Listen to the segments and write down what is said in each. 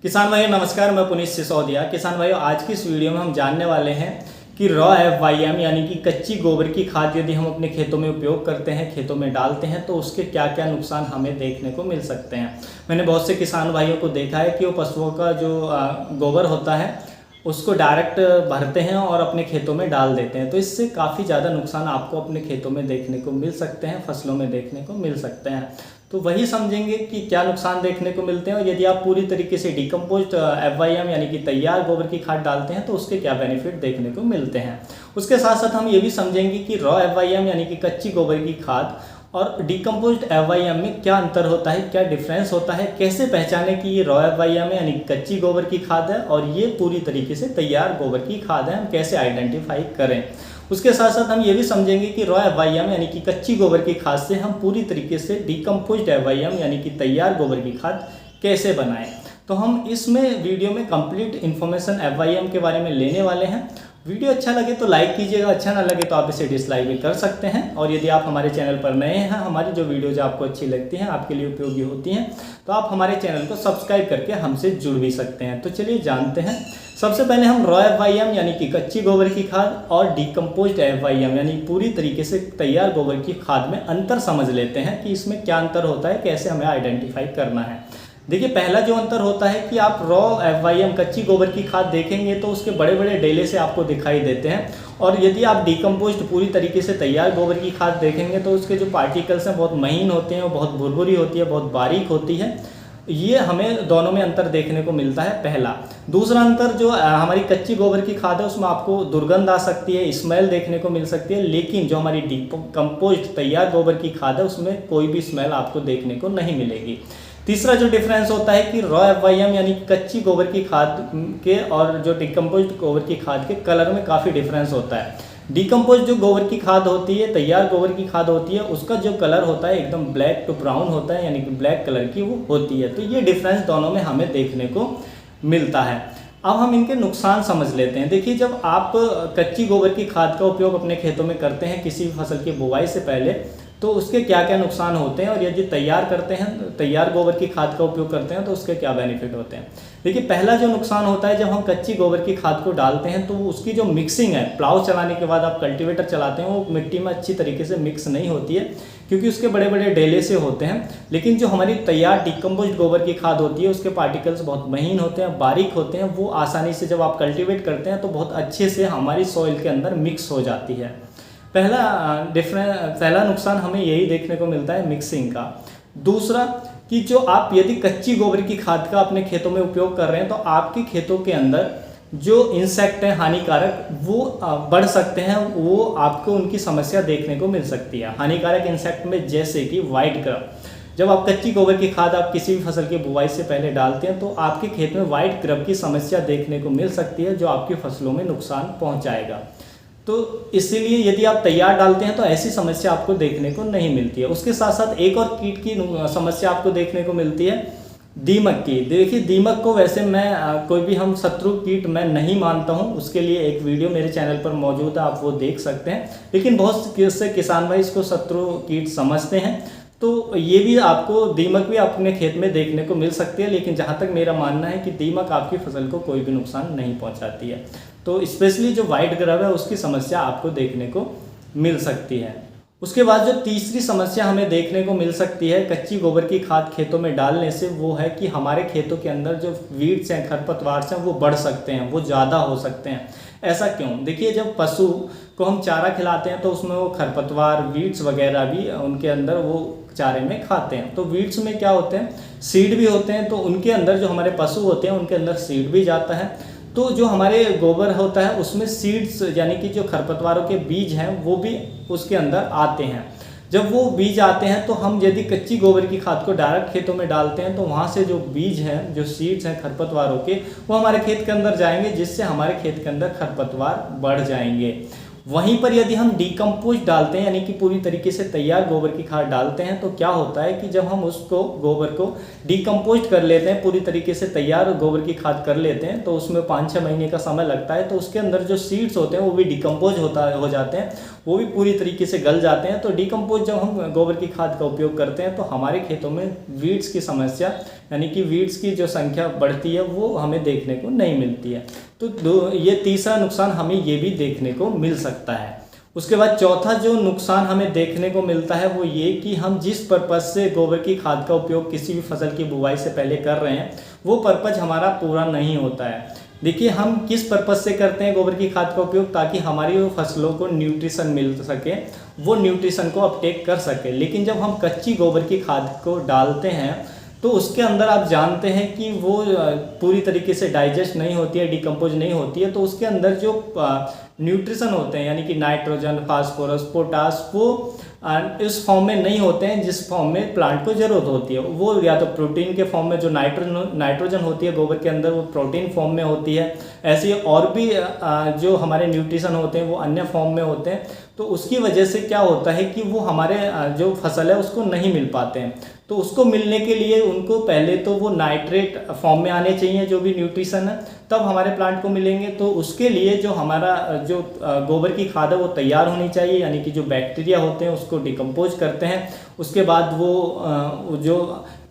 किसान भाइयों नमस्कार, मैं पुनीत सिसोदिया। किसान भाइयों आज की इस वीडियो में हम जानने वाले हैं कि रॉ FYM यानी कि कच्ची गोबर की खाद यदि हम अपने खेतों में उपयोग करते हैं, खेतों में डालते हैं तो उसके क्या क्या नुकसान हमें देखने को मिल सकते हैं। मैंने बहुत से किसान भाइयों को देखा है कि वो पशुओं का जो गोबर होता है उसको डायरेक्ट भरते हैं और अपने खेतों में डाल देते हैं, तो इससे काफ़ी ज़्यादा नुकसान आपको अपने खेतों में देखने को मिल सकते हैं, फसलों में देखने को मिल सकते हैं। तो वही समझेंगे कि क्या नुकसान देखने को मिलते हैं और यदि आप पूरी तरीके से डिकम्पोज्ड FYM यानी कि तैयार गोबर की खाद डालते हैं तो उसके क्या बेनिफिट देखने को मिलते हैं। उसके साथ साथ हम ये भी समझेंगे कि रॉ FYM यानी कि कच्ची गोबर की खाद और डिकम्पोज्ड FYM में क्या अंतर होता है, क्या डिफरेंस होता है, कैसे पहचाने कि ये रॉ FYM है यानी कच्ची गोबर की खाद है और ये पूरी तरीके से तैयार गोबर की खाद है, हम कैसे आइडेंटिफाई करें। उसके साथ साथ हम ये भी समझेंगे कि रॉ FYM यानी कि कच्ची गोबर की खाद से हम पूरी तरीके से डिकम्पोज्ड FYM यानी कि तैयार गोबर की खाद कैसे बनाएं। तो हम इसमें वीडियो में कंप्लीट इन्फॉर्मेशन FYM के बारे में लेने वाले हैं। वीडियो अच्छा लगे तो लाइक कीजिएगा, अच्छा ना लगे तो आप इसे डिसलाइक भी कर सकते हैं। और यदि आप हमारे चैनल पर नए हैं, हमारी जो वीडियोज आपको अच्छी लगती हैं, आपके लिए उपयोगी होती हैं, तो आप हमारे चैनल को सब्सक्राइब करके हमसे जुड़ भी सकते हैं। तो चलिए जानते हैं। सबसे पहले हम रॉ FYM यानी कि कच्ची गोबर की खाद और डिकम्पोज्ड FYM यानी पूरी तरीके से तैयार गोबर की खाद में अंतर समझ लेते हैं कि इसमें क्या अंतर होता है, कैसे हमें आइडेंटिफाई करना है। देखिए, पहला जो अंतर होता है कि आप रॉ FYM कच्ची गोबर की खाद देखेंगे तो उसके बड़े बड़े डेले से आपको दिखाई देते हैं, और यदि आप डिकम्पोज्ड पूरी तरीके से तैयार गोबर की खाद देखेंगे तो उसके जो पार्टिकल्स हैं बहुत महीन होते हैं, वो बहुत भुरभुरी होती है, बहुत बारीक होती है। ये हमें दोनों में अंतर देखने को मिलता है पहला। दूसरा अंतर जो हमारी कच्ची गोबर की खाद है उसमें आपको दुर्गंध आ सकती है, स्मेल देखने को मिल सकती है, लेकिन जो हमारी डिकम्पोज्ड तैयार गोबर की खाद है उसमें कोई भी स्मेल आपको देखने को नहीं मिलेगी। तीसरा जो डिफरेंस होता है कि रॉ FYM यानी कच्ची गोबर की खाद के और जो डिकम्पोज्ड गोबर की खाद के कलर में काफ़ी डिफरेंस होता है। डिकम्पोज्ड जो गोबर की खाद होती है, तैयार गोबर की खाद होती है, उसका जो कलर होता है एकदम ब्लैक टू ब्राउन होता है, यानी कि ब्लैक कलर की वो होती है। तो ये डिफरेंस दोनों में हमें देखने को मिलता है। अब हम इनके नुकसान समझ लेते हैं। देखिए, जब आप कच्ची गोबर की खाद का उपयोग अपने खेतों में करते हैं किसी भी फसल की बुवाई से पहले, तो उसके क्या क्या नुकसान होते हैं, और यदि तैयार करते हैं, तैयार गोबर की खाद का उपयोग करते हैं तो उसके क्या बेनिफिट होते हैं। देखिए, पहला जो नुकसान होता है जब हम कच्ची गोबर की खाद को डालते हैं तो उसकी जो मिक्सिंग है, प्लाव चलाने के बाद आप कल्टीवेटर चलाते हैं, वो मिट्टी में अच्छी तरीके से मिक्स नहीं होती है क्योंकि उसके बड़े बड़े डेले से होते हैं। लेकिन जो हमारी तैयार डिकम्पोज्ड गोबर की खाद होती है उसके पार्टिकल्स बहुत महीन होते हैं, बारीक होते हैं, वो आसानी से जब आप कल्टीवेट करते हैं तो बहुत अच्छे से हमारी सॉइल के अंदर मिक्स हो जाती है। पहला नुकसान हमें यही देखने को मिलता है मिक्सिंग का। दूसरा कि जो आप यदि कच्ची गोबर की खाद का अपने खेतों में उपयोग कर रहे हैं तो आपके खेतों के अंदर जो इंसेक्ट हैं हानिकारक, वो बढ़ सकते हैं, वो आपको उनकी समस्या देखने को मिल सकती है। हानिकारक इंसेक्ट में जैसे कि वाइट ग्रब, जब आप कच्ची गोबर की खाद आप किसी भी फसल की बुवाई से पहले डालते हैं तो आपके खेत में वाइट ग्रब की समस्या देखने को मिल सकती है जो आपकी फसलों में नुकसान पहुंचाएगा। तो इसीलिए यदि आप तैयार डालते हैं तो ऐसी समस्या आपको देखने को नहीं मिलती है। उसके साथ साथ एक और कीट की समस्या आपको देखने को मिलती है, दीमक की। देखिए, दीमक को वैसे मैं कोई भी हम शत्रु कीट मैं नहीं मानता हूं, उसके लिए एक वीडियो मेरे चैनल पर मौजूद है, आप वो देख सकते हैं। लेकिन बहुत से किसान भाई इसको शत्रु कीट समझते हैं, तो ये भी आपको दीमक भी अपने खेत में देखने को मिल सकती है। लेकिन जहाँ तक मेरा मानना है कि दीमक आपकी फसल को कोई भी नुकसान नहीं पहुँचाती है। तो स्पेशली जो वाइट ग्रब है उसकी समस्या आपको देखने को मिल सकती है। उसके बाद जो तीसरी समस्या हमें देखने को मिल सकती है कच्ची गोबर की खाद खेतों में डालने से, वो है कि हमारे खेतों के अंदर जो वीड्स हैं, खरपतवार हैं, वो बढ़ सकते हैं, वो ज़्यादा हो सकते हैं। ऐसा क्यों? देखिए, जब पशु को हम चारा खिलाते हैं तो उसमें वो खरपतवार, वीड्स वगैरह भी उनके अंदर वो चारे में खाते हैं। तो वीड्स में क्या होते हैं, सीड भी होते हैं, तो उनके अंदर जो हमारे पशु होते हैं उनके अंदर सीड भी जाता है। तो जो हमारे गोबर होता है उसमें सीड्स यानी कि जो खरपतवारों के बीज हैं वो भी उसके अंदर आते हैं। जब वो बीज आते हैं तो हम यदि कच्ची गोबर की खाद को डायरेक्ट खेतों में डालते हैं तो वहाँ से जो बीज हैं, जो सीड्स हैं खरपतवारों के, वो हमारे खेत के अंदर जाएंगे, जिससे हमारे खेत के अंदर खरपतवार बढ़ जाएंगे। वहीं पर यदि हम डिकम्पोज डालते हैं यानी कि पूरी तरीके से तैयार गोबर की खाद डालते हैं तो क्या होता है कि जब हम उसको गोबर को डिकम्पोज कर लेते हैं, पूरी तरीके से तैयार गोबर की खाद कर लेते हैं, तो उसमें 5-6 महीने का समय लगता है। तो उसके अंदर जो सीड्स होते हैं वो भी डिकम्पोज हो जाते हैं, वो भी पूरी तरीके से गल जाते हैं। तो डिकम्पोज जब हम गोबर की खाद का उपयोग करते हैं तो हमारे खेतों में वीड्स की समस्या यानी कि वीड्स की जो संख्या बढ़ती है वो हमें देखने को नहीं मिलती है। तो ये तीसरा नुकसान हमें ये भी देखने को मिल सकता है। उसके बाद चौथा जो नुकसान हमें देखने को मिलता है वो ये कि हम जिस पर्पज़ से गोबर की खाद का उपयोग किसी भी फसल की बुवाई से पहले कर रहे हैं वो पर्पज़ हमारा पूरा नहीं होता है। देखिए, हम किस पर्पज़ से करते हैं गोबर की खाद का उपयोग, ताकि हमारी वो फसलों को न्यूट्रिशन मिल सके, वो न्यूट्रिशन को अपटेक कर सके। लेकिन जब हम कच्ची गोबर की खाद को डालते हैं तो उसके अंदर आप जानते हैं कि वो पूरी तरीके से डाइजेस्ट नहीं होती है, डिकम्पोज नहीं होती है। तो उसके अंदर जो न्यूट्रिशन होते हैं यानी कि नाइट्रोजन, फास्फोरस, पोटास, वो इस फॉर्म में नहीं होते हैं जिस फॉर्म में प्लांट को ज़रूरत होती है। वो या तो प्रोटीन के फॉर्म में जो नाइट्रोजन होती है गोबर के अंदर वो प्रोटीन फॉर्म में होती है, ऐसे और भी जो हमारे न्यूट्रिशन होते हैं वो अन्य फॉर्म में होते हैं। तो उसकी वजह से क्या होता है कि वो हमारे जो फसल है उसको नहीं मिल पाते हैं। तो उसको मिलने के लिए उनको पहले तो वो नाइट्रेट फॉर्म में आने चाहिए जो भी न्यूट्रिशन है, तब हमारे प्लांट को मिलेंगे। तो उसके लिए जो हमारा जो गोबर की खाद है वो तैयार होनी चाहिए, यानी कि जो बैक्टीरिया होते हैं उसको डिकम्पोज करते हैं। उसके बाद वो जो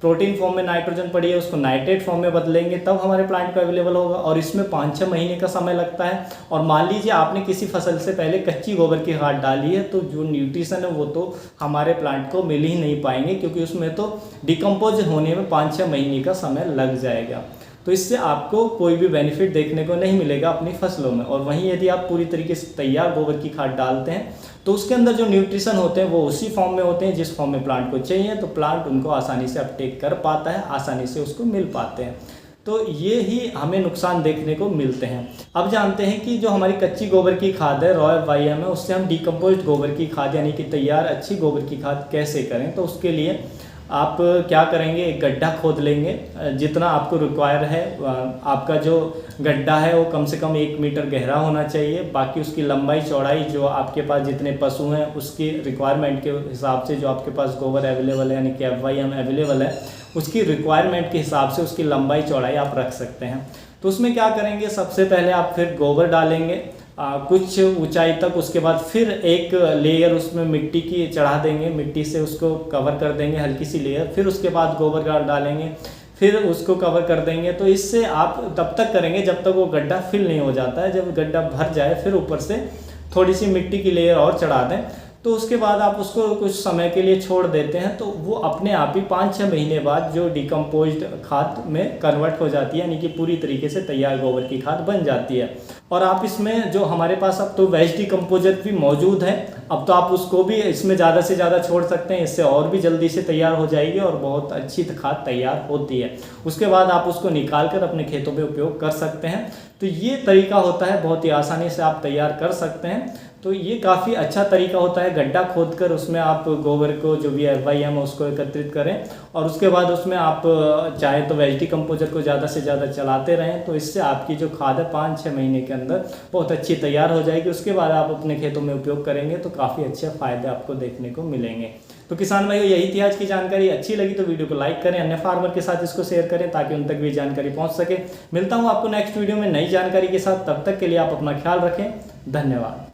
प्रोटीन फॉर्म में नाइट्रोजन पड़ी है उसको नाइट्रेट फॉर्म में बदलेंगे, तब हमारे प्लांट को अवेलेबल होगा। और इसमें 5-6 महीने का समय लगता है। और मान लीजिए आपने किसी फसल से पहले कच्ची गोबर की खाद डाली है तो जो न्यूट्रिशन है वो तो हमारे प्लांट को मिल ही नहीं पाएंगे, क्योंकि उसमें तो डिकम्पोज होने में 5-6 महीने का समय लग जाएगा। तो इससे आपको कोई भी बेनिफिट देखने को नहीं मिलेगा अपनी फसलों में। और वहीं यदि आप पूरी तरीके से तैयार गोबर की खाद डालते हैं तो उसके अंदर जो न्यूट्रिशन होते हैं वो उसी फॉर्म में होते हैं जिस फॉर्म में प्लांट को चाहिए, तो प्लांट उनको आसानी से अपटेक कर पाता है, आसानी से उसको मिल पाते हैं। तो ये ही हमें नुकसान देखने को मिलते हैं। अब जानते हैं कि जो हमारी कच्ची गोबर की खाद है रॉ FYM है, उससे हम डिकम्पोज्ड गोबर की खाद यानी कि तैयार अच्छी गोबर की खाद कैसे करें। तो उसके लिए आप क्या करेंगे, एक गड्ढा खोद लेंगे जितना आपको रिक्वायर है। आपका जो गड्ढा है वो कम से कम 1 मीटर गहरा होना चाहिए। बाकी उसकी लंबाई चौड़ाई जो आपके पास जितने पशु हैं उसकी रिक्वायरमेंट के हिसाब से, जो आपके पास गोबर अवेलेबल है यानी कि FYM अवेलेबल है, उसकी रिक्वायरमेंट के हिसाब से उसकी लंबाई चौड़ाई आप रख सकते हैं। तो उसमें क्या करेंगे, सबसे पहले आप फिर गोबर डालेंगे कुछ ऊंचाई तक। उसके बाद फिर एक लेयर उसमें मिट्टी की चढ़ा देंगे, मिट्टी से उसको कवर कर देंगे हल्की सी लेयर। फिर उसके बाद गोबर डालेंगे, फिर उसको कवर कर देंगे। तो इससे आप तब तक करेंगे जब तक वो गड्ढा फिल नहीं हो जाता है। जब गड्ढा भर जाए फिर ऊपर से थोड़ी सी मिट्टी की लेयर और चढ़ा दें। तो उसके बाद आप उसको कुछ समय के लिए छोड़ देते हैं तो वो अपने आप ही 5-6 महीने बाद जो डिकम्पोज्ड खाद में कन्वर्ट हो जाती है, यानी कि पूरी तरीके से तैयार गोबर की खाद बन जाती है। और आप इसमें जो हमारे पास अब तो वेज डिकम्पोजर भी मौजूद है, अब तो आप उसको भी इसमें ज़्यादा से ज़्यादा छोड़ सकते हैं, इससे और भी जल्दी से तैयार हो जाएगी और बहुत अच्छी खाद तैयार होती है। उसके बाद आप उसको निकाल कर अपने खेतों में उपयोग कर सकते हैं। तो ये तरीका होता है, बहुत ही आसानी से आप तैयार कर सकते हैं। तो ये काफ़ी अच्छा तरीका होता है, गड्ढा खोदकर उसमें आप गोबर को जो भी FYM है उसको एकत्रित करें और उसके बाद उसमें आप चाहे तो वेज डिकम्पोजर को ज़्यादा से ज़्यादा चलाते रहें। तो इससे आपकी जो खाद है 5-6 महीने के अंदर बहुत अच्छी तैयार हो जाएगी। उसके बाद आप अपने खेतों में उपयोग करेंगे तो काफ़ी अच्छे फ़ायदे आपको देखने को मिलेंगे। तो किसान भाइयों, यही थी आज की जानकारी। अच्छी लगी तो वीडियो को लाइक करें, अन्य फार्मर के साथ इसको शेयर करें ताकि उन तक भी जानकारी पहुंच सके। मिलता हूं आपको नेक्स्ट वीडियो में नई जानकारी के साथ, तब तक के लिए आप अपना ख्याल रखें। धन्यवाद।